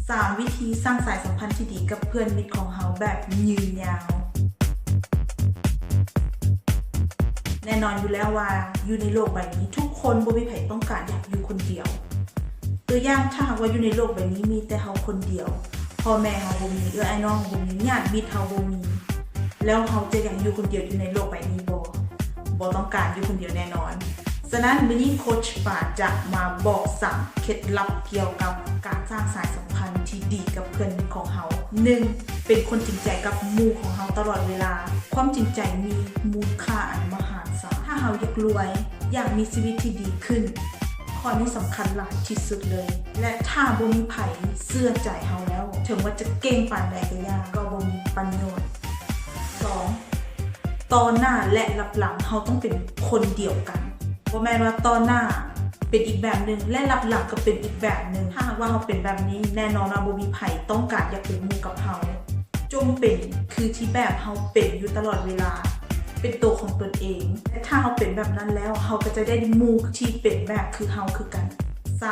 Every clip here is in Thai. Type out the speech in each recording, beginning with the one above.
3 วิธีสร้างสายสัมพันธ์ที่ดีกับเพื่อนมิตรของเราแบบยืนยาวแน่นอนอยู่แล้วว่าอยู่ในโลกใบนี้ทุกคนบ่มีไผต้องการอยากอยู่คนเดียวตัวอย่างถ้าหากว่าอยู่ในโลกใบนี้มีแต่เราคนเดียวพ่อแม่เราบ่มีไอ้น้องบ่มีญาติมิตรเราบ่มีแล้วเราจะอยากอยู่คนเดียวอยู่ในโลกใบนี้บ่ต้องการอยู่คนเดียวแน่นอนฉะนั้นวันนี้โค้ชป่าจะมาบอก3เคล็ดลับเกี่ยวกับการสร้างสายสัมพันธ์ที่ดีกับเพื่อนของเรา 1. เป็นคนจริงใจกับหมู่ของเราตลอดเวลาความจริงใจมีมูลค่าอันมหาศาลถ้าเราอยากรวยอยากมีชีวิตที่ดีขึ้นข้อนี้สำคัญหลายที่สุดเลยและถ้าบ่มีไผเชื่อใจเราแล้วถึงว่าจะเก่งปานใดก็ยากก็บ่มีประโยชน์ 2. ตอนหน้าและรับหลังเราต้องเป็นคนเดียวกันบ่แม่นว่าตอนหน้าเป็นอีกแบบนึงและรับหลังก็เป็นอีกแบบนึงถ้าหากว่าเราเป็นแบบนี้แน่นอนว่าบ่มีไผต้องการอยากเป็นหมู่กับเราจงเป็นคือที่แบบเราเป็นอยู่ตลอดเวลาเป็นตัวของตนเองและถ้าเราเป็นแบบนั้นแล้วเราก็จะได้หมู่ที่เป็นแบบคือเราคือกัน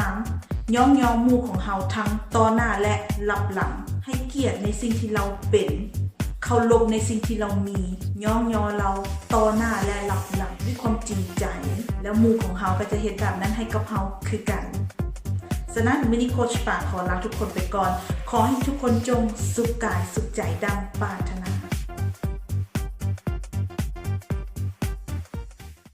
3. ย่องหมู่ของเราทั้งตอนหน้าและรับหลังให้เกียรติในสิ่งที่เราเป็นเคารพในสิ่งที่เรามีย่อเราต่อหน้าและรับหลังด้วยความจริงใจแล้วหมู่ของเขาก็จะเห็นแบบนั้นให้กับเขาคือกันฉะนั้นมินิโค้ชป่าขอลาทุกคนไปก่อนขอให้ทุกคนจงสุขกายสุขใจดังปรารถนา